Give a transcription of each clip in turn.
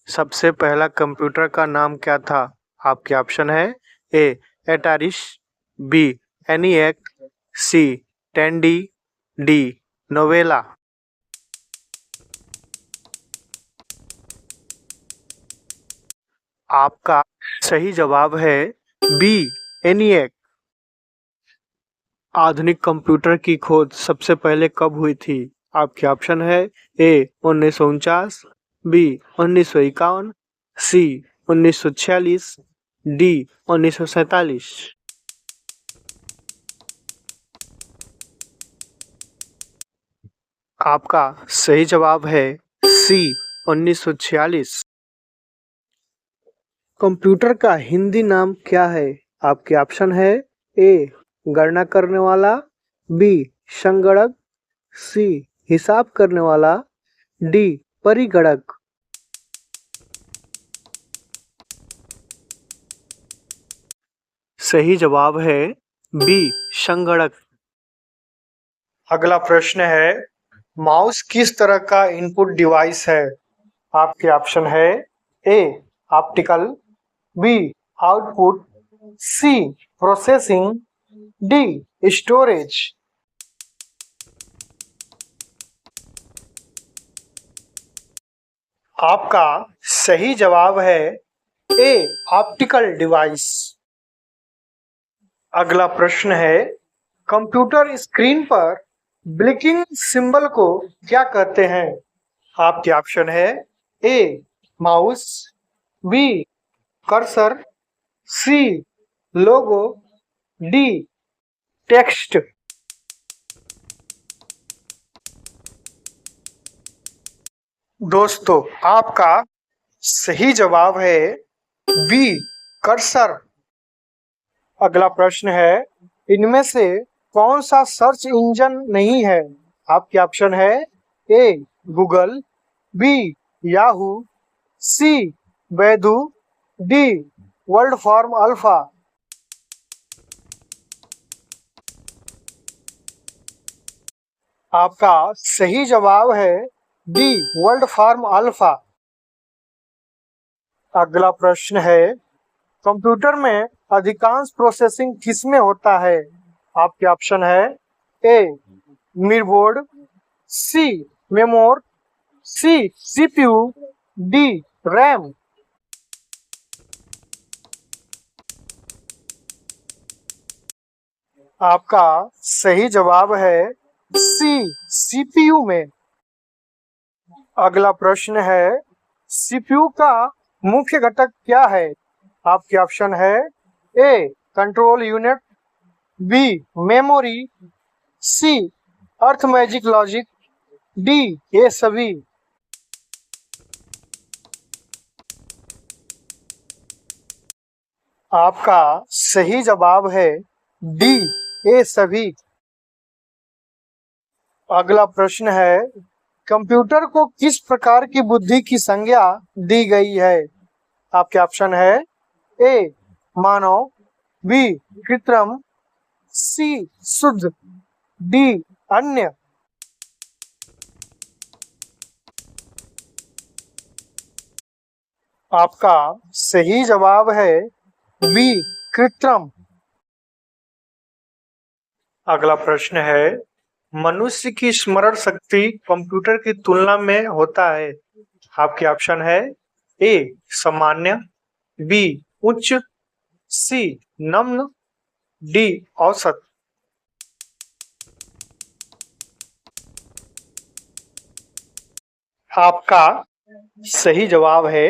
सबसे पहला कंप्यूटर का नाम क्या था? आपके ऑप्शन है ए एटारिस, बी एनिएक, सी टेंडी, डी नोवेला। आपका सही जवाब है बी एनिएक। आधुनिक कंप्यूटर की खोज सबसे पहले कब हुई थी? आपके ऑप्शन है ए 1949, बी 1951, सी 1946, डी 1947। आपका सही जवाब है सी 1946। कंप्यूटर का हिंदी नाम क्या है? आपके ऑप्शन है ए गणना करने वाला, बी संगणक, सी हिसाब करने वाला, डी परिगणक। सही जवाब है बी संगणक। अगला प्रश्न है, माउस किस तरह का इनपुट डिवाइस है? आपके ऑप्शन है ए ऑप्टिकल, बी आउटपुट, सी प्रोसेसिंग, डी स्टोरेज। आपका सही जवाब है ए ऑप्टिकल डिवाइस। अगला प्रश्न है, कंप्यूटर स्क्रीन पर ब्लिंकिंग सिंबल को क्या कहते हैं? आपके ऑप्शन है A mouse, B cursor, C logo, D text. दोस्तों, आपका सही जवाब है बी कर्सर। अगला प्रश्न है, इनमें से कौन सा सर्च इंजन नहीं है? आपके ऑप्शन है ए गूगल, बी याहू, सी Baidu, D world form alpha. आपका सही जवाब है डी वर्ल्ड फॉर्म अल्फा। अगला प्रश्न है, कंप्यूटर में अधिकांश प्रोसेसिंग किसमें होता है? आपके ऑप्शन है A motherboard, C memory, C CPU, D RAM. आपका सही जवाब है सी सीपीयू में। अगला प्रश्न है, सीपीयू का मुख्य घटक क्या है? आपके ऑप्शन है ए कंट्रोल यूनिट, बी मेमोरी, सी अर्थमैजिक लॉजिक, डी ये सभी। आपका सही जवाब है डी ये सभी। अगला प्रश्न है, कंप्यूटर को किस प्रकार की बुद्धि की संज्ञा दी गई है? आपके ऑप्शन है ए मानव, बी कृत्रिम, सी शुद्ध, डी अन्य। आपका सही जवाब है बी कृत्रिम। अगला प्रश्न है, मनुष्य की स्मरण शक्ति कंप्यूटर की तुलना में होता है। आपके ऑप्शन है ए सामान्य, बी उच्च, सी निम्न, डी औसत। आपका सही जवाब है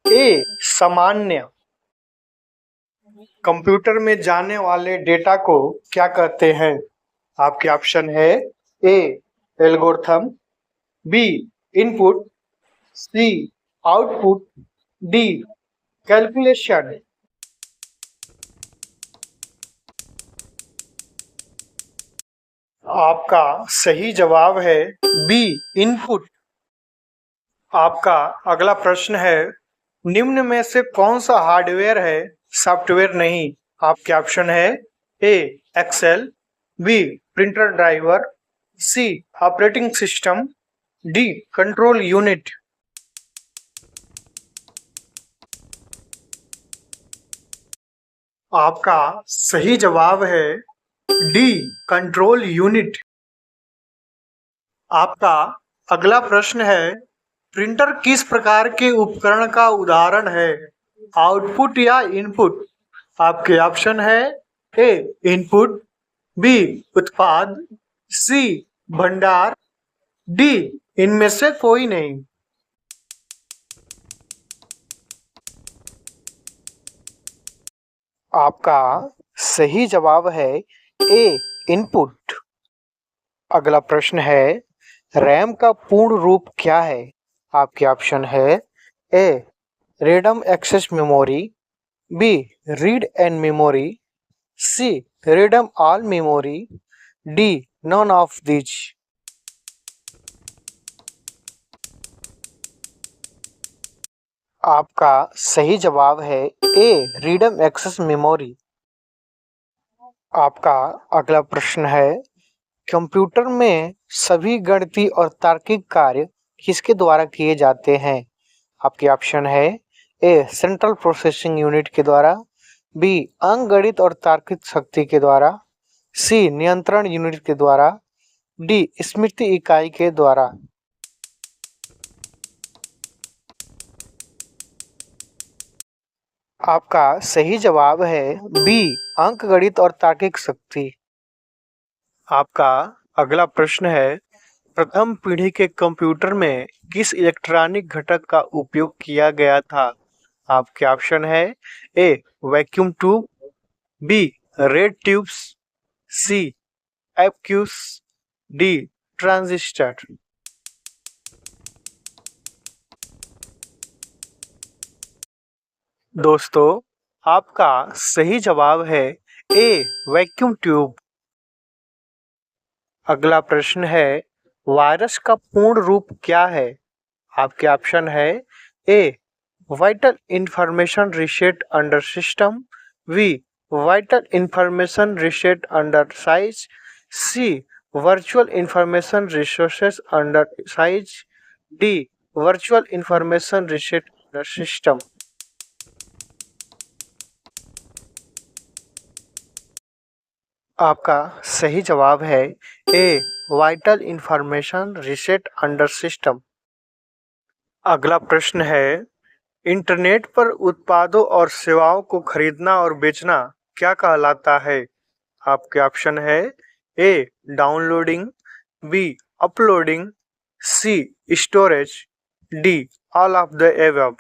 ए सामान्य। कंप्यूटर में जाने वाले डेटा को क्या कहते हैं? आपके ऑप्शन है ए एल्गोरिथम, बी इनपुट, सी आउटपुट, डी कैलकुलेशन। आपका सही जवाब है बी इनपुट। आपका अगला प्रश्न है, निम्न में से कौन सा हार्डवेयर है सॉफ्टवेयर नहीं? आपके ऑप्शन है A Excel, B printer driver, C operating system, D control unit. आपका सही जवाब है डी, कंट्रोल यूनिट। आपका अगला प्रश्न है, प्रिंटर किस प्रकार के उपकरण का उदाहरण है? आउटपुट या इनपुट? आपके ऑप्शन है ए इनपुट, बी उत्पाद, सी भंडार, डी इनमें से कोई नहीं। आपका सही जवाब है ए इनपुट। अगला प्रश्न है, रैम का पूर्ण रूप क्या है? आपके ऑप्शन है A random access memory, B read and memory, C random all memory, D none of these. आपका सही जवाब है ए रैंडम एक्सेस मेमोरी। आपका अगला प्रश्न है, कंप्यूटर में सभी गणितीय और तार्किक कार्य किसके द्वारा किए जाते हैं? आपके ऑप्शन है ए सेंट्रल प्रोसेसिंग यूनिट के द्वारा, बी अंकगणित और तार्किक शक्ति के द्वारा, सी नियंत्रण यूनिट के द्वारा, डी स्मृति इकाई के द्वारा। आपका सही जवाब है बी अंकगणित और तार्किक शक्ति। आपका अगला प्रश्न है, प्रथम पीढ़ी के कंप्यूटर में किस इलेक्ट्रॉनिक घटक का उपयोग किया गया था? आपके ऑप्शन है A vacuum tube, B red tubes, C एफक्यूज, डी ट्रांजिस्टर। दोस्तों, आपका सही जवाब है ए वैक्यूम ट्यूब। अगला प्रश्न है, वायरस का पूर्ण रूप क्या है? आपके ऑप्शन है A vital information reset under system, B vital information reset under size, C virtual information resources under size, D virtual information reset under system. आपका सही जवाब है A vital information reset under system. अगला प्रश्न है, internet पर उत्पादों और सेवाओं को खरीदना और बेचना क्या कहलाता है? आपके ऑप्शन है A downloading, B uploading, C storage, D all of the above.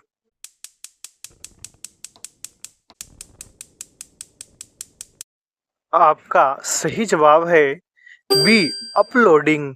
आपका सही जवाब है बी अपलोडिंग।